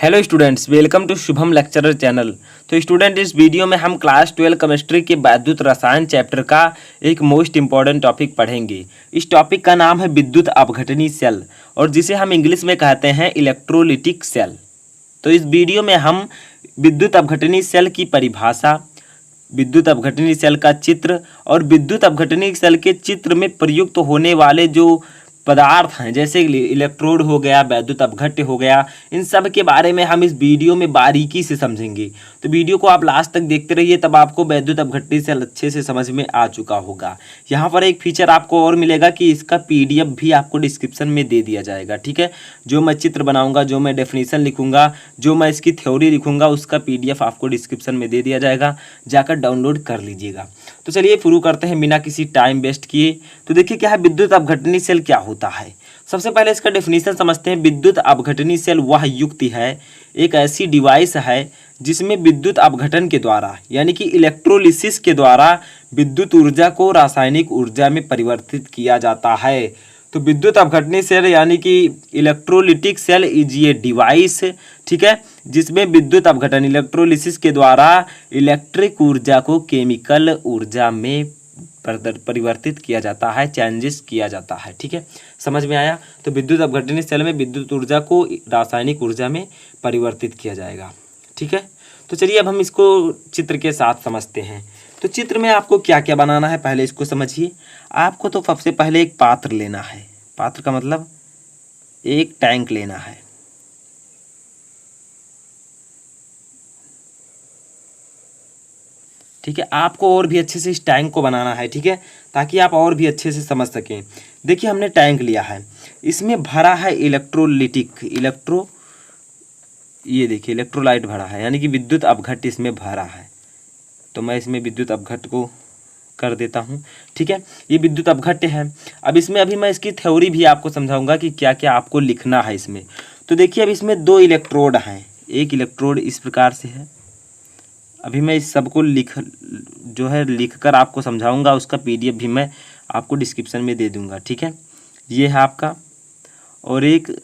Hello students, welcome to Shubham lecturer channel. तो student, इस video में हम क्लास 12 केमिस्ट्री के वैद्युत रसायन चैप्टर का एक मोस्ट इंपॉर्टेंट टॉपिक पढ़ेंगे। इस टॉपिक का नाम है विद्युत अपघटनी सेल, और जिसे हम इंग्लिश में कहते हैं इलेक्ट्रोलिटिक सेल। तो इस वीडियो में हम विद्युत अपघटनी सेल की परिभाषा, विद्युत अपघटनी सेल का चित्र और विद्युत अपघटनी सेल के चित्र में प्रयुक्त होने वाले जो पदार्थ हैं, जैसे इलेक्ट्रोड हो गया, वैद्युत अपघट्य हो गया, इन सब के बारे में हम इस वीडियो में बारीकी से समझेंगे। तो वीडियो को आप लास्ट तक देखते रहिए, तब आपको वैद्युत अपघट्य सेल अच्छे से समझ में आ चुका होगा। यहाँ पर एक फीचर आपको और मिलेगा कि इसका पीडीएफ भी आपको डिस्क्रिप्शन में दे दिया जाएगा। ठीक है, जो मैं चित्र बनाऊंगा, जो मैं डेफिनेशन लिखूंगा, जो मैं इसकी थ्योरी लिखूंगा, उसका पीडीएफ आपको डिस्क्रिप्शन में दे दिया जाएगा, जाकर डाउनलोड कर लीजिएगा। तो चलिए शुरू करते हैं बिना किसी टाइम वेस्ट किए। तो देखिए क्या है विद्युत अपघटनी सेल क्या होता है। सबसे पहले इसका डेफिनेशन समझते हैं। विद्युत अपघटनी सेल वह युक्ति है, एक ऐसी डिवाइस है जिसमें विद्युत अपघटन के द्वारा यानी कि इलेक्ट्रोलिसिस के द्वारा विद्युत ऊर्जा को रासायनिक ऊर्जा में परिवर्तित किया जाता है। तो विद्युत अपघटनी सेल यानी कि इलेक्ट्रोलिटिक सेल इज ये डिवाइस, ठीक है, जिसमें विद्युत अपघटन इलेक्ट्रोलिसिस के द्वारा इलेक्ट्रिक ऊर्जा को केमिकल ऊर्जा में परिवर्तित किया जाता है, चेंजेस किया जाता है। ठीक है, समझ में आया। तो विद्युत अपघटनी सेल में विद्युत ऊर्जा को रासायनिक ऊर्जा में परिवर्तित किया जाएगा। ठीक है, तो चलिए अब हम इसको चित्र के साथ समझते हैं। तो चित्र में आपको क्या क्या बनाना है पहले इसको समझिए। आपको तो सबसे पहले एक पात्र लेना है। पात्र का मतलब एक टैंक लेना है। ठीक है, आपको और भी अच्छे से इस टैंक को बनाना है। ठीक है, ताकि आप और भी अच्छे से समझ सकें। देखिए हमने टैंक लिया है, इसमें भरा है इलेक्ट्रोलिटिक ये देखिए इलेक्ट्रोलाइट भरा है, यानी कि विद्युत अपघट्य इसमें भरा है। तो मैं इसमें विद्युत अपघट्य को कर देता हूँ। ठीक है, ये विद्युत अपघट्य है। अब इसमें अभी मैं इसकी थ्योरी भी आपको समझाऊंगा कि क्या क्या आपको लिखना है इसमें। तो देखिए अब इसमें दो इलेक्ट्रोड हैं। एक इलेक्ट्रोड इस प्रकार से है। अभी मैं इस सबको लिख कर आपको समझाऊंगा। उसका पीडीएफ भी मैं आपको डिस्क्रिप्शन में दे दूंगा। ठीक है, ये है आपका, और एक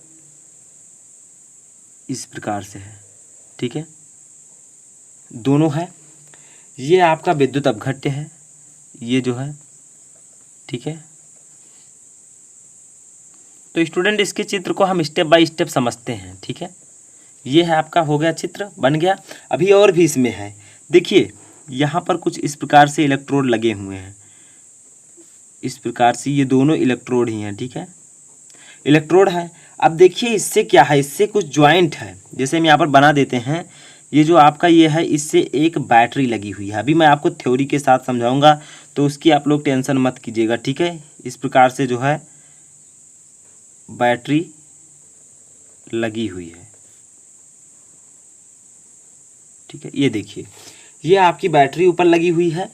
इस प्रकार से है। ठीक है, दोनों है। ये आपका विद्युत अपघट्य है, ये जो है। ठीक है, तो स्टूडेंट इसके चित्र को हम स्टेप बाय स्टेप समझते हैं। ठीक है, ये है आपका, हो गया, चित्र बन गया। अभी और भी इसमें है। देखिए यहाँ पर कुछ इस प्रकार से इलेक्ट्रोड लगे हुए हैं। इस प्रकार से ये दोनों इलेक्ट्रोड ही हैं। ठीक है, इलेक्ट्रोड है। अब देखिए इससे क्या है, इससे कुछ ज्वाइंट है। जैसे हम यहाँ पर बना देते हैं, ये जो आपका ये है, इससे एक बैटरी लगी हुई है। अभी मैं आपको थ्योरी के साथ समझाऊंगा, तो उसकी आप लोग टेंशन मत कीजिएगा। ठीक है, इस प्रकार से जो है बैटरी लगी हुई है। ठीक है, ये देखिए ये आपकी बैटरी ऊपर लगी हुई है।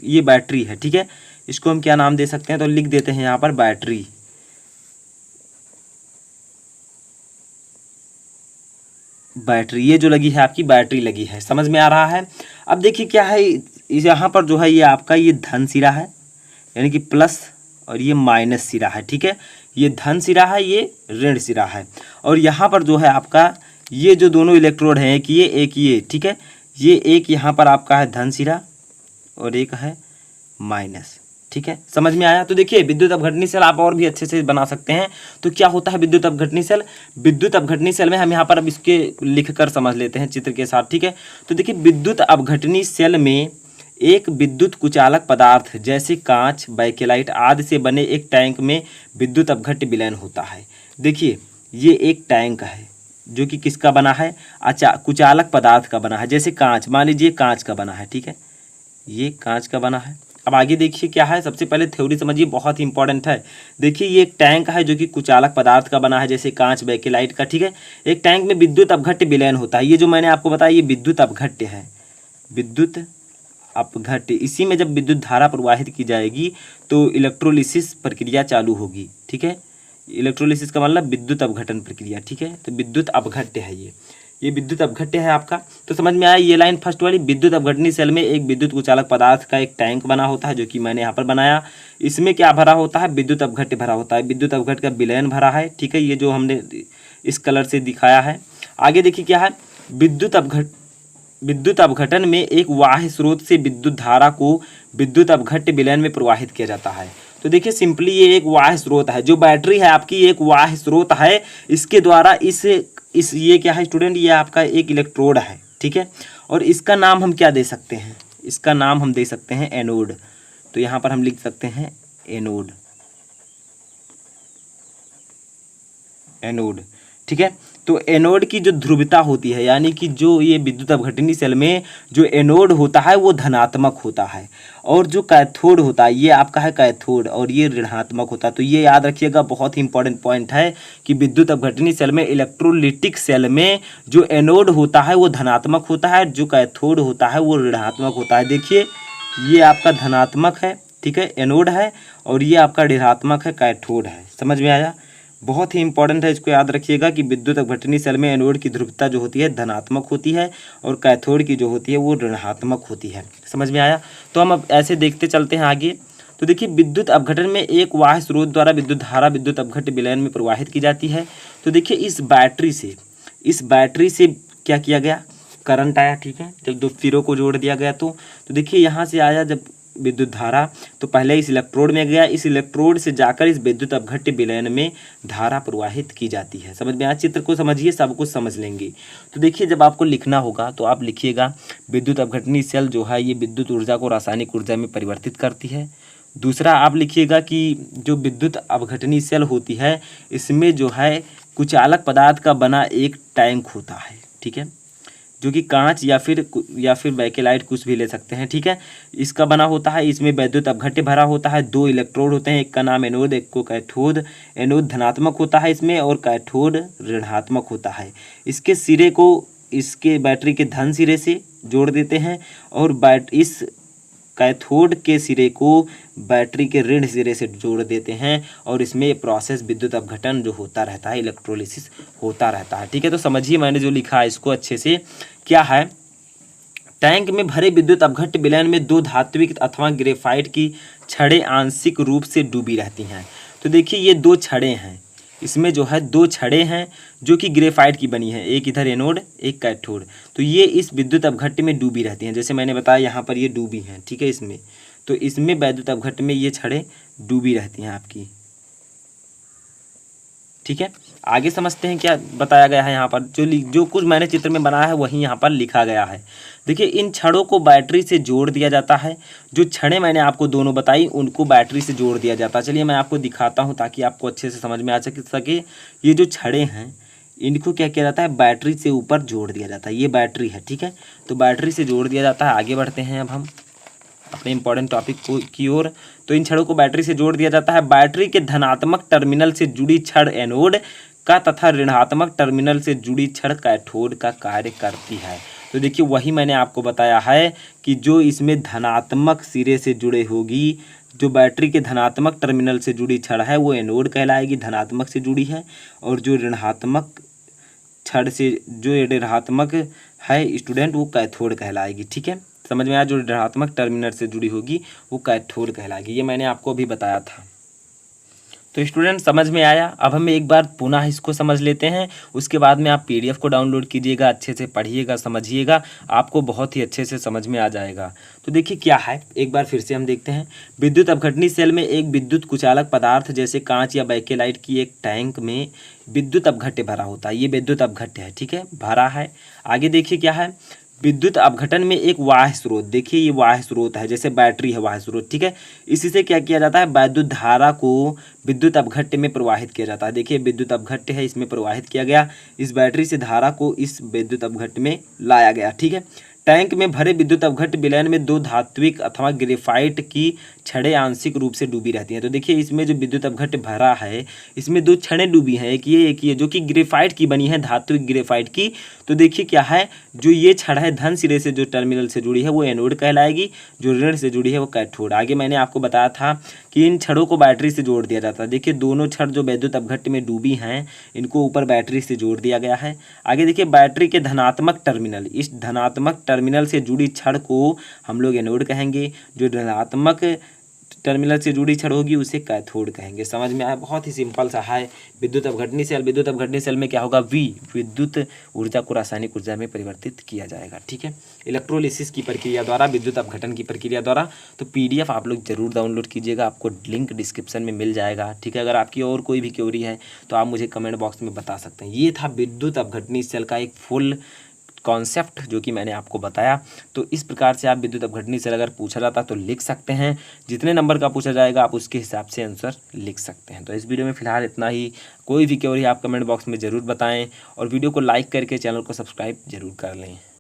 ये बैटरी है। ठीक है, इसको हम क्या नाम दे सकते हैं, तो लिख देते हैं यहाँ पर बैटरी। बैटरी ये जो लगी है आपकी बैटरी लगी है। समझ में आ रहा है। अब देखिए क्या है, यहाँ पर जो है ये आपका ये धन सिरा है, यानी कि प्लस, और ये माइनस सिरा है। ठीक है, ये धन सिरा है, ये ऋण सिरा है। और यहाँ पर जो है आपका ये जो दोनों इलेक्ट्रोड हैं, एक ये। ठीक है, ये एक यहाँ पर आपका है धन सिरा और एक है माइनस। ठीक है, समझ में आया। तो देखिए विद्युत अपघटनी सेल आप और भी अच्छे से बना सकते हैं। तो क्या होता है विद्युत अपघटनी सेल। विद्युत अपघटनी सेल में हम यहाँ पर अब इसके लिखकर समझ लेते हैं चित्र के साथ। ठीक है, तो देखिए विद्युत अपघटनी सेल में एक विद्युत कुचालक पदार्थ जैसे कांच, बैकेलाइट आदि से बने एक टैंक में विद्युत अपघट्य विलयन होता है। देखिए ये एक टैंक है जो कि किसका बना है, कुचालक पदार्थ का बना है। जैसे कांच, मान लीजिए कांच का बना है। ठीक है, ये कांच का बना है। अब आगे देखिए क्या है, सबसे पहले थ्योरी समझिए, बहुत ही इंपॉर्टेंट है। देखिए ये एक टैंक है जो कि कुचालक पदार्थ का बना है, जैसे कांच, बैकेलाइट का। ठीक है, एक टैंक में विद्युत अपघट्य विलयन होता है। ये जो मैंने आपको बताया ये विद्युत अपघट्य है, विद्युत अपघट्य। इसी में जब विद्युत धारा प्रवाहित की जाएगी तो इलेक्ट्रोलिसिस प्रक्रिया चालू होगी। ठीक है, इलेक्ट्रोलिसिस का मतलब विद्युत अपघटन प्रक्रिया। ठीक है, तो विद्युत अपघट्य है ये विद्युत अपघट्य है आपका। तो समझ में आया ये लाइन फर्स्ट वाली। विद्युत अपघटनी सेल में एक विद्युत कुचालक पदार्थ का एक टैंक बना होता है, जो कि मैंने यहाँ पर बनाया। इसमें क्या भरा होता है, विद्युत अपघट्य भरा होता है, विद्युत अपघट्य का विलयन भरा है। ठीक है, ये जो हमने इस कलर से दिखाया है। आगे देखिए क्या है, विद्युत अपघटन में एक बाह्य स्रोत से विद्युत धारा को विद्युत अपघट्य विलयन में प्रवाहित किया जाता है। तो देखिए सिंपली ये एक बाह्य स्रोत है, जो बैटरी है आपकी एक बाह्य स्रोत है, इसके द्वारा इस ये क्या है स्टूडेंट, ये आपका एक इलेक्ट्रोड है, ठीक है। और इसका नाम हम क्या दे सकते हैं, इसका नाम हम दे सकते हैं एनोड। तो यहाँ पर हम लिख सकते हैं एनोड, एनोड, ठीक है। तो एनोड की जो ध्रुवता होती है, यानी कि जो ये विद्युत अपघटनी सेल में जो एनोड होता है वो धनात्मक होता है, और जो कैथोड होता है ये आपका है कैथोड, और ये ऋणात्मक होता है। तो ये याद रखिएगा, बहुत ही इंपॉर्टेंट पॉइंट है कि विद्युत अपघटनी सेल में, इलेक्ट्रोलिटिक सेल में जो एनोड होता है वो धनात्मक होता है, जो कैथोड होता है वो ऋणात्मक होता है। देखिए ये आपका धनात्मक है, ठीक है, एनोड है, और ये आपका ऋणात्मक है, कैथोड है। समझ में आया, बहुत ही इंपॉर्टेंट है, इसको याद रखिएगा कि विद्युत अपघटनी सेल में एनोड की ध्रुवता जो होती है धनात्मक होती है, और कैथोड की जो होती है वो ऋणात्मक होती है। समझ में आया। तो हम अब ऐसे देखते चलते हैं आगे। तो देखिए विद्युत अपघटन में एक बाह्य स्रोत द्वारा विद्युत धारा विद्युत अपघट्य विलयन में प्रवाहित की जाती है। तो देखिए इस बैटरी से क्या किया गया, करंट आया, ठीक है, जब दो सिरों को जोड़ दिया गया। तो देखिए यहाँ से आया जब विद्युत धारा, तो पहले इस इलेक्ट्रोड में गया, इस इलेक्ट्रोड से जाकर इस विद्युत अपघट्य विलयन में धारा प्रवाहित की जाती है। समझ में आया, चित्र को समझिए, सब कुछ समझ लेंगे। तो देखिए जब आपको लिखना होगा तो आप लिखिएगा विद्युत अपघटनी सेल जो है ये विद्युत ऊर्जा को रासायनिक ऊर्जा में परिवर्तित करती है। दूसरा आप लिखिएगा कि जो विद्युत अपघटनी सेल होती है इसमें जो है कुचालक पदार्थ का बना एक टैंक होता है, ठीक है, जो कि कांच या फिर बैकेलाइट कुछ भी ले सकते हैं, ठीक है, इसका बना होता है। इसमें विद्युत अपघट्य भरा होता है, दो इलेक्ट्रोड होते हैं, एक का नाम एनोड, एक को कैथोड। एनोड धनात्मक होता है इसमें, और कैथोड ऋणात्मक होता है। इसके सिरे को इसके बैटरी के धन सिरे से जोड़ देते हैं, और इस कैथोड के सिरे को बैटरी के ऋण सिरे से जोड़ देते हैं, और इसमें प्रोसेस विद्युत अपघटन जो होता रहता है, इलेक्ट्रोलिसिस होता रहता है, ठीक है। तो समझिए मैंने जो लिखा है इसको अच्छे से, क्या है, टैंक में भरे विद्युत अपघट्य विलयन में दो धात्विक अथवा ग्रेफाइट की छड़ें आंशिक रूप से डूबी रहती हैं। तो देखिए ये दो छड़ें हैं, इसमें जो है दो छड़ें हैं जो कि ग्रेफाइट की बनी है, एक इधर एनोड एक कैथोड। तो ये इस विद्युत अपघट्य में डूबी रहती हैं, जैसे मैंने बताया यहाँ पर ये डूबी हैं, ठीक है, इसमें। तो इसमें विद्युत अपघट्य में ये छड़ें डूबी रहती हैं आपकी, ठीक है। आगे समझते हैं क्या बताया गया है यहाँ पर, जो कुछ मैंने चित्र में बनाया है वही यहाँ पर लिखा गया है। देखिए इन छड़ों को बैटरी से जोड़ दिया जाता है, जो छड़ें मैंने आपको दोनों बताई उनको बैटरी से जोड़ दिया जाता है। चलिए मैं आपको दिखाता हूँ ताकि आपको अच्छे से समझ में आ सके। ये जो छड़ें हैं इनको क्या किया जाता है, बैटरी से ऊपर जोड़ दिया जाता है, ये बैटरी है, ठीक है, तो बैटरी से जोड़ दिया जाता है। आगे बढ़ते हैं अब हम अपने इंपॉर्टेंट टॉपिक की ओर। तो इन छड़ों को बैटरी से जोड़ दिया जाता है। बैटरी के धनात्मक टर्मिनल से जुड़ी छड़ एनोड का तथा ऋणात्मक टर्मिनल से जुड़ी छड़ कैथोड का कार्य करती है। तो देखिए वही मैंने आपको बताया है कि जो इसमें धनात्मक सिरे से जुड़े होगी, जो बैटरी के धनात्मक टर्मिनल से जुड़ी छड़ है वो एनोड कहलाएगी, धनात्मक से जुड़ी है, और जो ऋणात्मक छड़ से जो ऋणात्मक है स्टूडेंट वो कैथोड कहलाएगी, ठीक है। समझ में आया, जो ऋणात्मक टर्मिनल से जुड़ी होगी वो कैथोड कहलाएगी, ये मैंने आपको अभी बताया था। तो स्टूडेंट समझ में आया। अब हम एक बार पुनः इसको समझ लेते हैं, उसके बाद में आप पीडीएफ को डाउनलोड कीजिएगा, अच्छे से पढ़िएगा, समझिएगा, आपको बहुत ही अच्छे से समझ में आ जाएगा। तो देखिए क्या है, एक बार फिर से हम देखते हैं। विद्युत अपघटनी सेल में एक विद्युत कुचालक पदार्थ जैसे कांच या बैकेलाइट की एक टैंक में विद्युत अपघट्य भरा होता है, ये विद्युत अपघट्य है, ठीक है, भरा है। आगे देखिए क्या है, विद्युत अपघटन में एक बाह्य स्रोत, देखिए ये बाह्य स्रोत है, जैसे बैटरी है बाह्य स्रोत, ठीक है, इसी से क्या किया जाता है, विद्युत धारा को विद्युत अपघट्य में प्रवाहित किया जाता है। देखिए विद्युत अपघट्य है, इसमें प्रवाहित किया गया, इस बैटरी से धारा को इस विद्युत अपघट्य में लाया गया, ठीक है। टैंक में भरे विद्युत अपघट्य विलयन में दो धात्विक अथवा ग्रेफाइट की छड़ें आंशिक रूप से डूबी रहती हैं। तो देखिए इसमें जो विद्युत अपघट्य भरा है इसमें दो छड़ें डूबी हैं, एक ये जो कि ग्रेफाइट की बनी है, धात्विक ग्रेफाइट की। तो देखिए क्या है, जो ये छड़ है धन सिरे से जो टर्मिनल से जुड़ी है वो एनोड कहलाएगी, जो ऋण से जुड़ी है वो कैथोड। आगे मैंने आपको बताया था कि इन छड़ों को बैटरी से जोड़ दिया जाता है। देखिए दोनों छड़ जो विद्युत अपघट्य में डूबी हैं इनको ऊपर बैटरी से जोड़ दिया गया है। आगे देखिए बैटरी के धनात्मक टर्मिनल, इस धनात्मक टर्मिनल से जुड़ी छड़ को हम लोग एनोड कहेंगे, जो ऋणात्मक टर्मिनल से जुड़ी छड़ होगी उसे कैथोड कहेंगे। समझ में आया? बहुत ही सिंपल सा है। विद्युत अपघटनी सेल, विद्युत अपघटनी सेल में क्या होगा, विद्युत ऊर्जा को रासायनिक ऊर्जा में परिवर्तित किया जाएगा। ठीक है, इलेक्ट्रोलिसिस की प्रक्रिया द्वारा, विद्युत अपघटन की प्रक्रिया द्वारा। तो PDF आप लोग जरूर डाउनलोड कीजिएगा, आपको लिंक डिस्क्रिप्शन में मिल जाएगा। ठीक है, अगर आपकी और कोई भी क्वेरी है तो आप मुझे कमेंट बॉक्स में बता सकते हैं। ये था विद्युत अपघटनी सेल का एक फुल कॉन्सेप्ट जो कि मैंने आपको बताया। तो इस प्रकार से आप विद्युत अपघटनी सेल अगर पूछा जाता तो लिख सकते हैं। जितने नंबर का पूछा जाएगा आप उसके हिसाब से आंसर लिख सकते हैं। तो इस वीडियो में फिलहाल इतना ही। कोई भी क्वेरी आप कमेंट बॉक्स में ज़रूर बताएं और वीडियो को लाइक करके चैनल को सब्सक्राइब जरूर कर लें।